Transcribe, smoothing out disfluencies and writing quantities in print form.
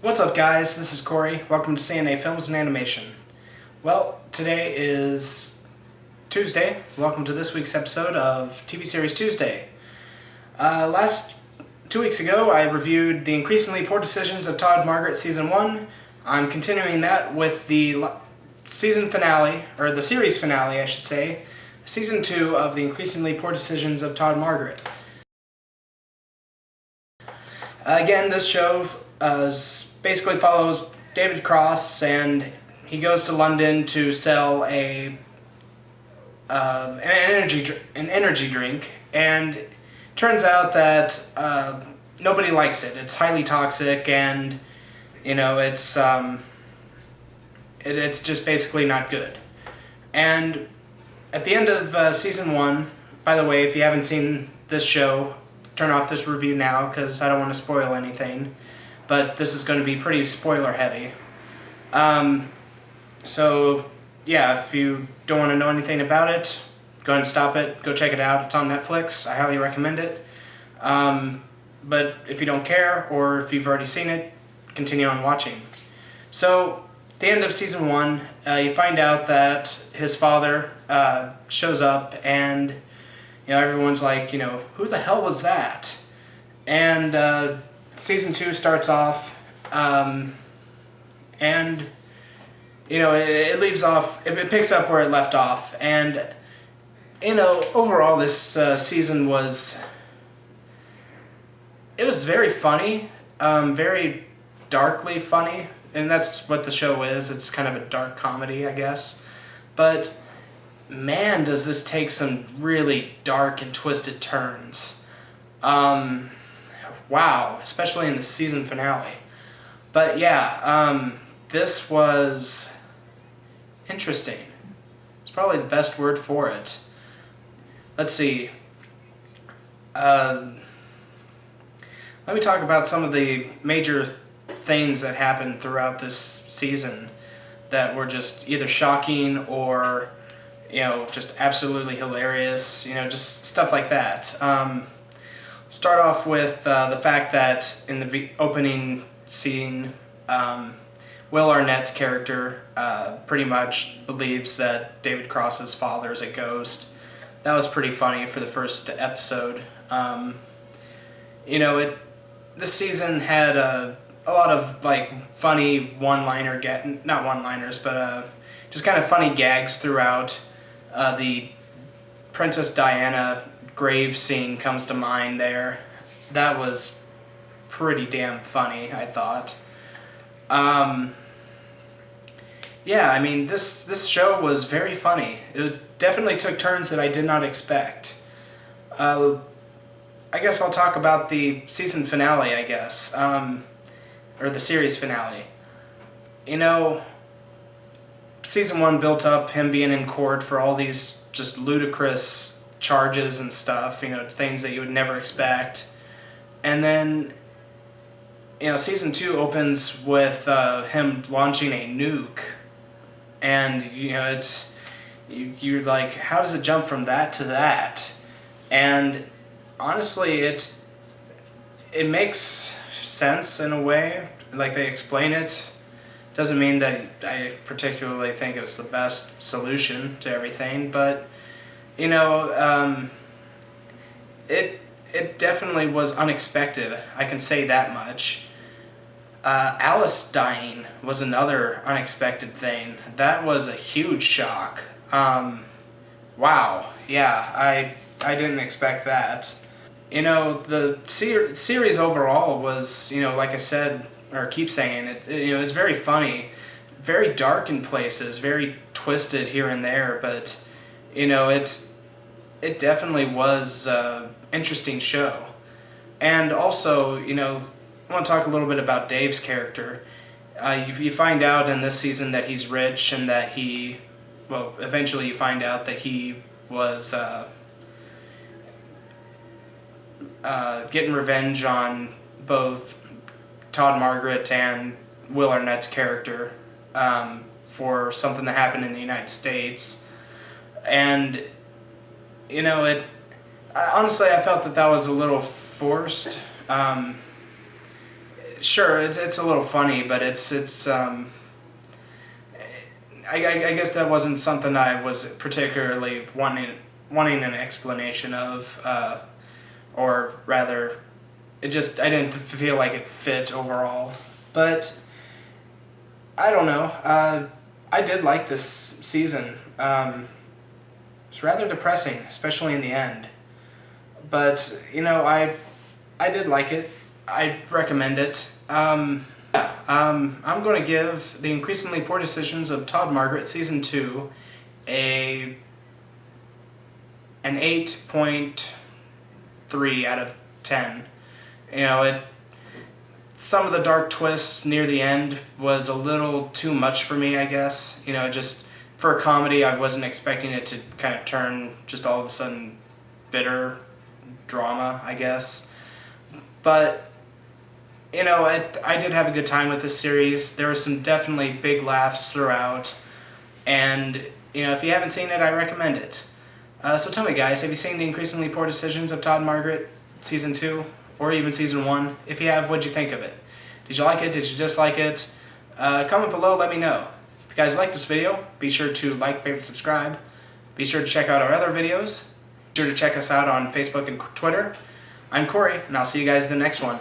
What's up, guys? This is Corey. Welcome to CNA Films and Animation. Well, today is Tuesday. Welcome to this week's episode of TV Series Tuesday. Last 2 weeks ago, I reviewed The Increasingly Poor Decisions of Todd, Margaret Season 1. I'm continuing that with the season finale, or the series finale, I should say, Season 2 of The Increasingly Poor Decisions of Todd, Margaret. Again, this show basically follows David Cross, and he goes to London to sell an energy drink, and it turns out that nobody likes it. It's highly toxic, and it's just basically not good. And at the end of season 1, by the way, if you haven't seen this show, turn off this review now because I don't want to spoil anything. But this is going to be pretty spoiler heavy. So yeah, if you don't want to know anything about it, go ahead and stop it. Go check it out. It's on Netflix. I highly recommend it. But if you don't care, or if you've already seen it, continue on watching. So at the end of season 1, you find out that his father shows up, and everyone's like, who the hell was that? And season 2 starts off, and it leaves off. It picks up where it left off, and overall this season was very funny, very darkly funny, and that's what the show is. It's kind of a dark comedy, I guess, but man, does this take some really dark and twisted turns. Wow, especially in the season finale. But yeah, this was interesting. It's probably the best word for it. Let's see. Let me talk about some of the major things that happened throughout this season that were just either shocking or just absolutely hilarious, just stuff like that. Start off with the fact that in the opening scene, Will Arnett's character pretty much believes that David Cross's father is a ghost. That was pretty funny for the first episode. This season had a lot of funny not one-liners, but just kind of funny gags throughout. The Princess Diana grave scene comes to mind there. That was pretty damn funny, I thought. Yeah, I mean, this show was very funny. It definitely took turns that I did not expect. I guess I'll talk about the season finale, I guess, or the series finale. Season 1 built up him being in court for all these just ludicrous charges and stuff, things that you would never expect. And then, season 2 opens with him launching a nuke. And, you're like, how does it jump from that to that? And honestly, it makes sense in a way, like they explain it. Doesn't mean that I particularly think it's the best solution to everything, but it definitely was unexpected. I can say that much. Alice dying was another unexpected thing. That was a huge shock. Wow. Yeah, I didn't expect that. The series overall was, like I said, or keep saying it, it's very funny, very dark in places, very twisted here and there, but it definitely was an interesting show. And also, I want to talk a little bit about Dave's character. You find out in this season that he's rich, and that eventually you find out that he was getting revenge on both Todd, Margaret, and Will Arnett's character for something that happened in the United States. And, honestly, I felt that was a little forced. sure, it's a little funny, but I guess that wasn't something I was particularly wanting an explanation of, or rather, I didn't feel like it fit overall. But I don't know. I did like this season. It's rather depressing, especially in the end. But I did like it. I recommend it. I'm going to give The Increasingly Poor Decisions of Todd Margaret Season 2 an 8.3 out of 10. Some of the dark twists near the end was a little too much for me, I guess. Just for a comedy, I wasn't expecting it to kind of turn just all of a sudden bitter drama, I guess. But I did have a good time with this series. There were some definitely big laughs throughout, and if you haven't seen it, I recommend it. So tell me, guys, have you seen The Increasingly Poor Decisions of Todd Margaret Season 2, or even Season 1? If you have, what'd you think of it? Did you like it? Did you dislike it? Comment below, let me know. If you guys like this video, be sure to like, favorite, subscribe. Be sure to check out our other videos. Be sure to check us out on Facebook and Twitter. I'm Corey, and I'll see you guys in the next one.